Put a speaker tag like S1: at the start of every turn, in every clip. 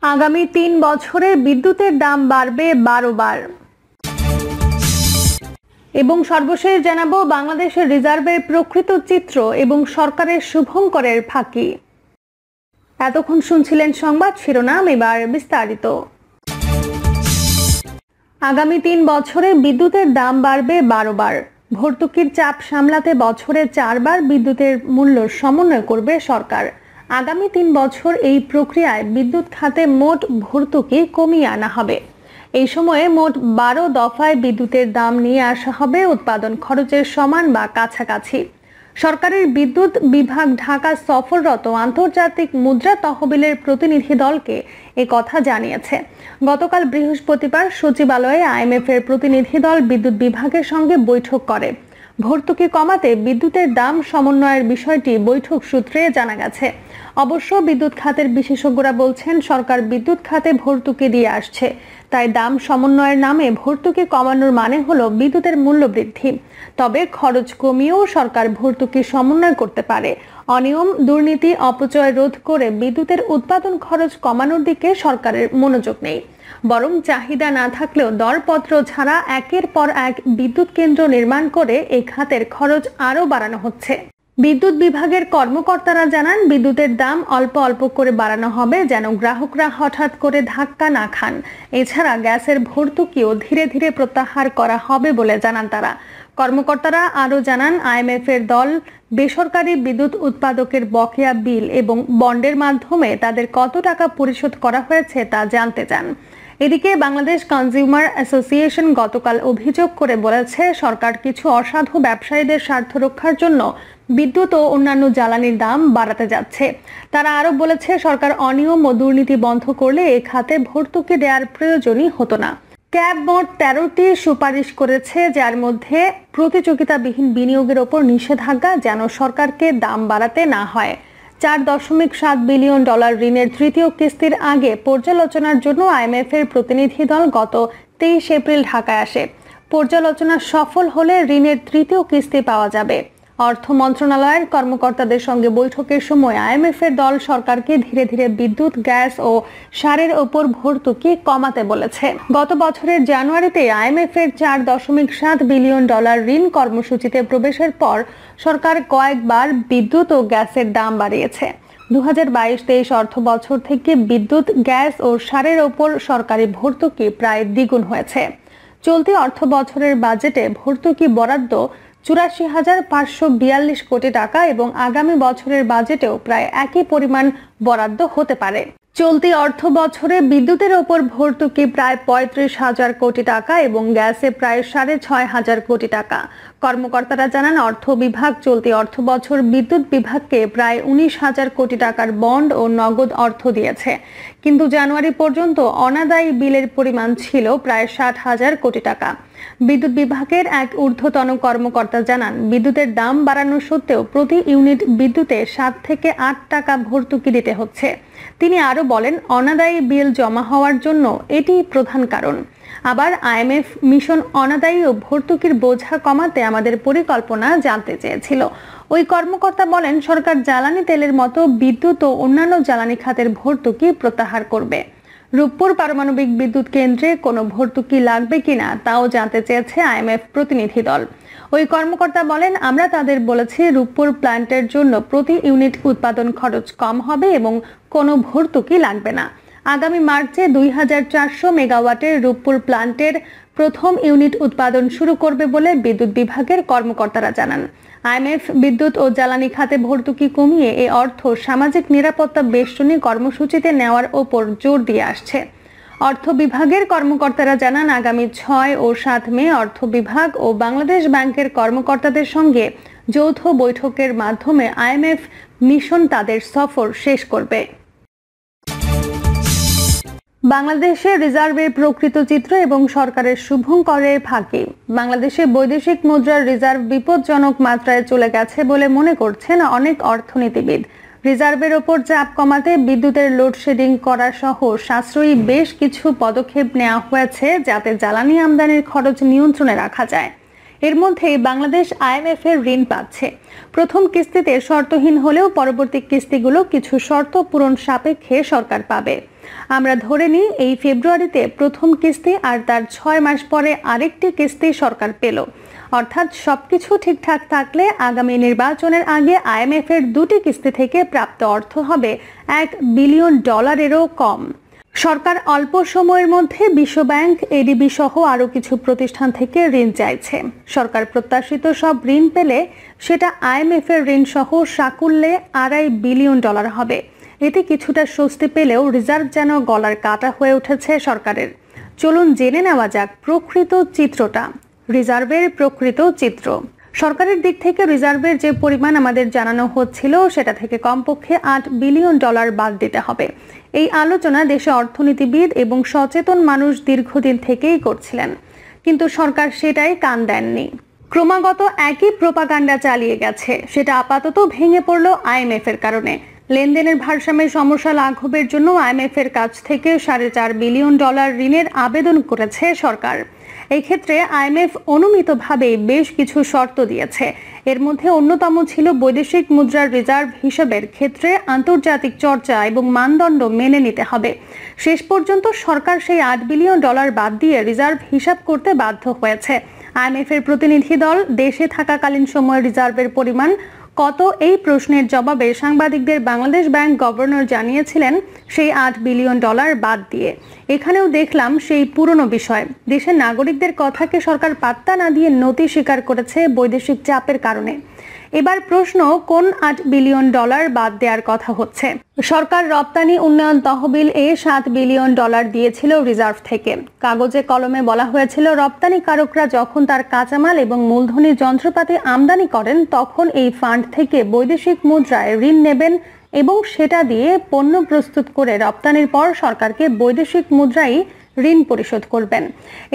S1: আগামী ৩ বছরে বিদ্যুতের দাম বাড়বে ১২ বার। এবং সর্বশেষ জানাবো বাংলাদেশের রিজার্ভের প্রকৃত চিত্র এবং সরকারের শুভঙ্করের ফাঁকি। এতক্ষণ শুনছিলেন সংবাদ শিরোনাম, এবার বিস্তারিত। আগামী ৩ বছরে বিদ্যুতের দাম বাড়বে ১২ বার। ভর্তুকির চাপ সামলাতে বছরে ৪ বার বিদ্যুতের মূল্য সমন্বয় করবে সরকার। আগামী ৩ বছর এই প্রক্রিয়ায় বিদ্যুৎ খাতে মোট ভর্তুকি কমিয়ে আনা হবে। এই সময়ে মোট ১২ দফায় বিদ্যুতের দাম নিয়ে আসা হবে উৎপাদন খরচের সমান বা কাছাকাছি। সরকারের বিদ্যুৎ বিভাগ ঢাকা সফররত আন্তর্জাতিক মুদ্রা তহবিলের প্রতিনিধি দলকে কথা জানিয়েছে। গতকাল বৃহস্পতিবার সচিবালয়ে আইএমএফ এর প্রতিনিধি দল বিদ্যুৎ বিভাগের সঙ্গে বৈঠক করে। ভর্তুকি কমাতে বিদ্যুতের দাম সমন্বয়ের বিষয়টি বৈঠক সূত্রে জানা গেছে। অবশ্য বিদ্যুৎ খাতের বিশেষজ্ঞরা বলছেন, সরকার বিদ্যুৎ খাতে ভর্তুকি দিয়ে আসছে, তাই দাম সমন্বয়ের নামে ভর্তুকি কমানোর মানে হলো বিদ্যুতের মূল্য বৃদ্ধি। তবে খরচ কমিয়েও সরকার ভর্তুকি সমন্বয় করতে পারে। অনিয়ম, দুর্নীতি, অপচয় রোধ করে বিদ্যুতের উৎপাদন খরচ কমানোর দিকে সরকারের মনোযোগ নেই। বরং চাহিদা না থাকলেও দরপত্র ছাড়া একের পর এক বিদ্যুৎ কেন্দ্র নির্মাণ করে এই খাতের খরচ আরও বাড়ানো হচ্ছে। বিদ্যুৎ বিভাগের কর্মকর্তারা জানান, বিদ্যুতের দাম অল্প অল্প করে বাড়ানো হবে যেন গ্রাহকরা হঠাৎ করে ধাক্কা না খান। এছাড়া গ্যাসের ভর্তুকিও ধীরে ধীরে প্রত্যাহার করা হবে বলে জানান তারা। কর্মকর্তারা আরও জানান, আইএমএফ এর দল বেসরকারি বিদ্যুৎ উৎপাদকের বকেয়া বিল এবং বন্ডের মাধ্যমে তাদের কত টাকা পরিশোধ করা হয়েছে তা জানতে চান। এদিকে বাংলাদেশ কনজিউমার অ্যাসোসিয়েশন গতকাল অভিযোগ করে বলেছে, সরকার কিছু অসাধু ব্যবসায়ীদের স্বার্থ রক্ষার জন্য বিদ্যুৎ ও অন্যান্য জ্বালানির দাম বাড়াতে যাচ্ছে। তারা আরও বলেছে, সরকার অনিয়ম ও দুর্নীতি বন্ধ করলে এ খাতে ভর্তুকি দেওয়ার প্রয়োজনই হতো না। ক্যাব মোট ১৩টি সুপারিশ করেছে, যার মধ্যে প্রতিযোগিতাবিহীন বিনিয়োগের ওপর নিষেধাজ্ঞা যেন সরকারকে দাম বাড়াতে না হয়। $৪.৭ বিলিয়ন ঋণের তৃতীয় কিস্তির আগে পর্যালোচনার জন্য আইএমএফ এর প্রতিনিধি দল গত ২৩ এপ্রিল ঢাকায় আসে। পর্যালোচনা সফল হলে ঋণের তৃতীয় কিস্তি পাওয়া যাবে। অর্থ মন্ত্রণালয়ের কর্মকর্তাদের সঙ্গে বৈঠকের সময় আইএমএফ এর দল সরকারকে ধীরে ধীরে বিদ্যুৎ, গ্যাস ও সারের ওপর ভর্তুকি কমাতে বলেছে। গত বছরের জানুয়ারিতে আইএমএফ এর $৪.৭ বিলিয়ন ঋণ কর্মসূচিতে প্রবেশের পর সরকার কয়েকবার বিদ্যুৎ ও গ্যাসের দাম বাড়িয়েছে। ২০২২-২৩ অর্থ বছর থেকে বিদ্যুৎ, গ্যাস ও সারের ওপর সরকারি ভর্তুকি প্রায় দ্বিগুণ হয়েছে। চলতি অর্থ বছরের বাজেটে ভর্তুকি বরাদ্দ ৮৪,৫৪২ কোটি টাকা এবং আগামী বছরের বাজেটেও প্রায় একই পরিমাণ বরাদ্দ হতে পারে। চলতি অর্থ বছরে বিদ্যুতের ওপর ভর্তুকি প্রায় ৩৫,০০০ কোটি টাকা এবং গ্যাসে প্রায় ৬,৫০০ কোটি টাকা। কর্মকর্তারা জানান, অর্থ বিভাগ চলতি অর্থ বছর বিদ্যুৎ বিভাগকে প্রায় ১৯,০০০ কোটি টাকার বন্ড ও নগদ অর্থ দিয়েছে, কিন্তু জানুয়ারি পর্যন্ত অনাদায়ী বিলের পরিমাণ ছিল প্রায় ৬০,০০০ কোটি টাকা। বিদ্যুৎ বিভাগের এক ঊর্ধ্বতন কর্মকর্তা জানান, বিদ্যুতের দাম বাড়ানো সত্ত্বেও প্রতি ইউনিট বিদ্যুতে ৭ থেকে ৮ টাকা ভর্তুকি দিতে হচ্ছে। তিনি আরও বলেন, অনাদায়ী বিল জমা হওয়ার জন্য এটি প্রধান কারণ। আবার আইএমএফ মিশন অনাদায়ী ও ভর্তুকির বোঝা কমাতে আমাদের পরিকল্পনা জানতে চেয়েছিল। ওই কর্মকর্তা বলেন, সরকার জ্বালানি তেলের মতো বিদ্যুৎ ও অন্যান্য জ্বালানি খাতের ভর্তুকি প্রত্যাহার করবে। রূপপুর পারমাণবিক বিদ্যুৎ কেন্দ্রে কোনো ভর্তুকি লাগবে কিনা তাও জানতে চেয়েছে আইএমএফ প্রতিনিধি দল। ওই কর্মকর্তা বলেন, আমরা তাদের বলেছি রূপপুর প্ল্যান্টের জন্য প্রতি ইউনিট উৎপাদন খরচ কম হবে এবং কোনো ভর্তুকি লাগবে না। আগামী মার্চে ২,৪০০ মেগাওয়াটের রূপপুর প্ল্যান্টের প্রথম ইউনিট উৎপাদন শুরু করবে বলে বিদ্যুৎ বিভাগের কর্মকর্তারা জানান। আইএমএফ বিদ্যুৎ ও জ্বালানি খাতে ভর্তুকি কমিয়ে এ অর্থ সামাজিক নিরাপত্তা বেষ্টনী কর্মসূচিতে নেওয়ার ওপর জোর দিয়ে আসছে। অর্থ বিভাগের কর্মকর্তারা জানান, আগামী ৬ ও ৭ মে অর্থ বিভাগ ও বাংলাদেশ ব্যাংকের কর্মকর্তাদের সঙ্গে যৌথ বৈঠকের মাধ্যমে আইএমএফ মিশন তাদের সফর শেষ করবে। বাংলাদেশের রিজার্ভের প্রকৃত চিত্র এবং সরকারের শুভঙ্করের ফাঁকি। বাংলাদেশে বৈদেশিক মুদ্রার রিজার্ভ বিপজ্জনক মাত্রায় চলে গেছে বলে মনে করছেন অনেক অর্থনীতিবিদ। রিজার্ভের ওপর চাপ কমাতে বিদ্যুতের লোডশেডিং করা সহ সাশ্রয়ী বেশ কিছু পদক্ষেপ নেওয়া হয়েছে, যাতে জ্বালানি আমদানির খরচ নিয়ন্ত্রণে রাখা যায়। এর মধ্যে বাংলাদেশ আইএমএফ এর ঋণ পাচ্ছে। প্রথম কিস্তিতে শর্তহীন হলেও পরবর্তী কিস্তিগুলো কিছু শর্ত পূরণ সাপেক্ষে সরকার পাবে। আমরা ধরে নিই এই ফেব্রুয়ারিতে প্রথম কিস্তি আর তার 6 মাস পরে আরেকটি কিস্তি সরকার পেল। অর্থাৎ সবকিছু ঠিকঠাক থাকলে আগামী নির্বাচনের আগে IMF এর দুটি কিস্তি থেকে প্রাপ্ত অর্থ হবে $1 বিলিয়ন কম। সরকার অল্প সময়ের মধ্যে বিশ্বব্যাংক, ADB সহ আরও কিছু প্রতিষ্ঠান থেকে ঋণ চাইছে। সরকার প্রত্যাশিত সব ঋণ পেলে সেটা IMF এর ঋণ সহ সাকুল্যে $2.5 বিলিয়ন হবে। এতে কিছুটা স্বস্তি পেলেও রিজার্ভ যেন গলার কাটা হয়ে উঠেছে সরকারের। চলুন জেনে নেওয়া যাক প্রকৃত চিত্রটা, রিজার্ভের প্রকৃত চিত্র। সরকারের দিক থেকে রিজার্ভের যে পরিমাণ আমাদের জানানো হচ্ছিল সেটা থেকে কমপক্ষে $8 বিলিয়ন বাদ দিতে হবে। এই আলোচনা দেশে অর্থনীতিবিদ এবং সচেতন মানুষ দীর্ঘদিন থেকেই করছিলেন, কিন্তু সরকার সেটাই কান দেননি। ক্রমাগত একই প্রোপাগান্ডা চালিয়ে গেছে। সেটা আপাতত ভেঙে পড়ল IMF এর কারণে। লেনদেনের ভারসাম্যের সমস্যা লাঘবের জন্য IMF এর কাছ থেকে $4.5 বিলিয়ন ঋণের আবেদন করেছে সরকার। এই ক্ষেত্রে IMF অনুমিতভাবে বেশ কিছু শর্ত দিয়েছে। এর মধ্যে অন্যতম ছিল বৈদেশিক মুদ্রার রিজার্ভ হিসাবের ক্ষেত্রে আন্তর্জাতিক চর্চা এবং মানদণ্ড মেনে নিতে হবে। শেষ পর্যন্ত সরকার সেই $8 বিলিয়ন বাদ দিয়ে রিজার্ভ হিসাব করতে বাধ্য হয়েছে। IMF এর প্রতিনিধি দল দেশে থাকাকালীন সময়ে রিজার্ভের পরিমাণ কত এই প্রশ্নের জবাবে সাংবাদিকদের বাংলাদেশ ব্যাংক গভর্নর জানিয়েছিলেন সেই $8 বিলিয়ন বাদ দিয়ে। এখানেও দেখলাম সেই পুরনো বিষয়, দেশের নাগরিকদের কথাকে সরকার পাত্তা না দিয়ে নতি স্বীকার করেছে বৈদেশিক চাপের কারণে। এবার প্রশ্ন, কোন $8 বিলিয়ন বাদ দেওয়ার কথা হচ্ছে? সরকার রপ্তানি উন্নয়ন তহবিল $7 বিলিয়ন দিয়েছিল রিজার্ভ থেকে। কাগজে কলমে বলা হয়েছিল রপ্তানিকারকরা যখন তার কাঁচামাল এবং মূলধনী যন্ত্রপাতি আমদানি করেন তখন এই ফান্ড থেকে বৈদেশিক মুদ্রায় ঋণ নেবেন এবং সেটা দিয়ে পণ্য প্রস্তুত করে রপ্তানির পর সরকারকে বৈদেশিক মুদ্রায় ঋণ পরিশোধ করবেন।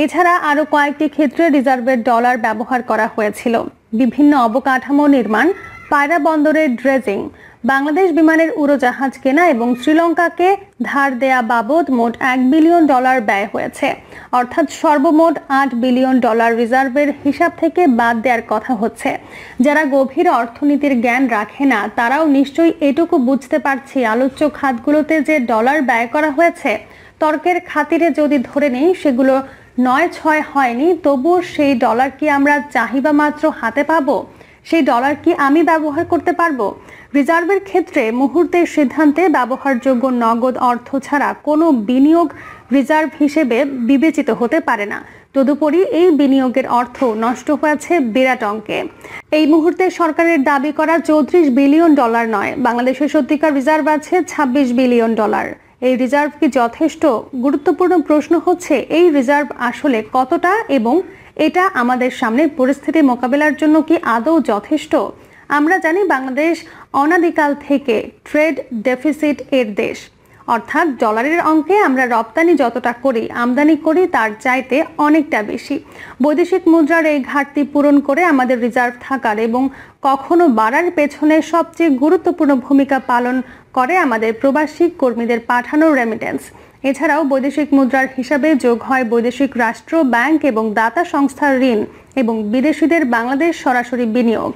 S1: এছাড়া আরো কয়েকটি ক্ষেত্রে রিজার্ভের ডলার ব্যবহার করা হয়েছিল। বিভিন্ন অবকাঠামো নির্মাণ, পায়রা বন্দরের ড্রেজিং, বাংলাদেশ বিমানের উড়োজাহাজ কেনা এবং শ্রীলঙ্কাকে ধার দেয়া বাবদ মোট $1 বিলিয়ন ব্যয় হয়েছে। অর্থাৎ সর্বমোট $8 বিলিয়ন রিজার্ভের হিসাব থেকে বাদ দেওয়ার কথা হচ্ছে। যারা গভীর অর্থনীতির জ্ঞান রাখে না তারাও নিশ্চয়ই এটুকু বুঝতে পারছি আলোচ্য খাতগুলোতে যে ডলার ব্যয় করা হয়েছে, তর্কের খাতিরে যদি ধরে নেই সেগুলো 9-6 হয়নি, তবুও সেই ডলার কি আমরা চাহিদা মাত্র হাতে পাবো? সেই ডলার কি আমি ব্যবহার করতে পারবো? রিজার্ভের ক্ষেত্রে মুহূর্তের সিদ্ধান্তে ব্যবহারযোগ্য নগদ অর্থ ছাড়া কোনো বিনিয়োগ রিজার্ভ হিসেবে বিবেচিত হতে পারে না। তদুপরি এই বিনিয়োগের অর্থ নষ্ট হয়েছে বিরাট অঙ্কে। এই মুহূর্তে সরকারের দাবি করা $34 বিলিয়ন নয়, বাংলাদেশের সত্যিকার রিজার্ভ আছে $26 বিলিয়ন। এই রিজার্ভ কি যথেষ্ট? গুরুত্বপূর্ণ প্রশ্ন হচ্ছে এই রিজার্ভ আসলে কতটা এবং এটা আমাদের সামনের পরিস্থিতি মোকাবেলার জন্য কি আদৌ যথেষ্ট? আমরা জানি বাংলাদেশ অনাদিকাল থেকে ট্রেড ডেফিসিট এর দেশ, অর্থাৎ ডলারের অঙ্কে আমরা রপ্তানি যতটা করি আমদানি করি তার চাইতে অনেকটা বেশি। বৈদেশিক মুদ্রার এই ঘাটতি পূরণ করে আমাদের রিজার্ভ থাকার এবং কখনো বাড়ার পেছনে সবচেয়ে গুরুত্বপূর্ণ ভূমিকা পালন করে আমাদের প্রবাসী কর্মীদের পাঠানো রেমিটেন্স। এছাড়াও বৈদেশিক মুদ্রার হিসাবে যোগ হয় বৈদেশিক রাষ্ট্র, ব্যাংক এবং দাতা সংস্থার ঋণ এবং বিদেশিদের বাংলাদেশ সরাসরি বিনিয়োগ।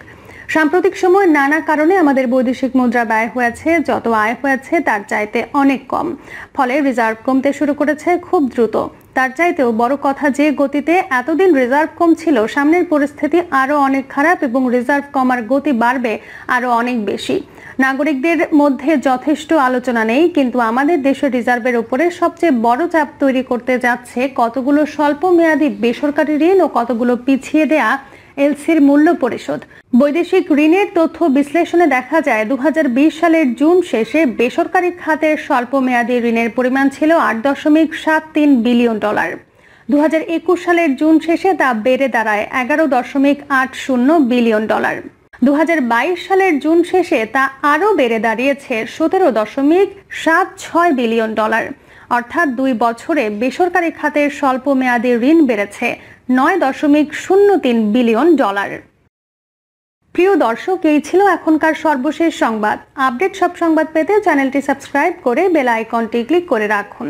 S1: সাম্প্রতিক সময় নানা কারণে আমাদের বৈদেশিক মুদ্রা ব্যয় হয়েছে, যত আয় হয়েছে তার চাইতে অনেক কম। ফলে রিজার্ভ কমতে শুরু করেছে খুব দ্রুত। তার চাইতেও বড় কথা যে গতিতে এতদিন রিজার্ভ কম ছিল, সামনের পরিস্থিতি আরো অনেক খারাপ এবং রিজার্ভ কমার গতি বাড়বে আরো অনেক বেশি। নাগরিকদের মধ্যে যথেষ্ট আলোচনা নেই, কিন্তু আমাদের দেশের রিজার্ভের উপরে সবচেয়ে বড় চাপ তৈরি করতে যাচ্ছে কতগুলো স্বল্প মেয়াদী বেসরকারি ঋণ ও কতগুলো পিছিয়ে দেয়া এলসির মূল্য পরিশোধ। বৈদেশিক ঋণের তথ্য বিশ্লেষণে দেখা যায় 2020 সালের জুন শেষে বেসরকারি খাতের স্বল্প মেয়াদী ঋণের পরিমাণ ছিল $8.73 বিলিয়ন। 2021 সালের জুন শেষে তা বেড়ে দাঁড়ায় $11.80 বিলিয়ন। 2022 সালের জুন শেষে তা আরও বেড়ে দাঁড়িয়েছে $17.76 বিলিয়ন। অর্থাৎ 2 বছরে বেসরকারি খাতের স্বল্প মেয়াদী ঋণ বেড়েছে $9.03 বিলিয়ন। প্রিয় দর্শক, এই ছিল এখনকার সর্বশেষ সংবাদ। আপডেট সব সংবাদ পেতে চ্যানেলটি সাবস্ক্রাইব করে বেল আইকনটি ক্লিক করে রাখুন।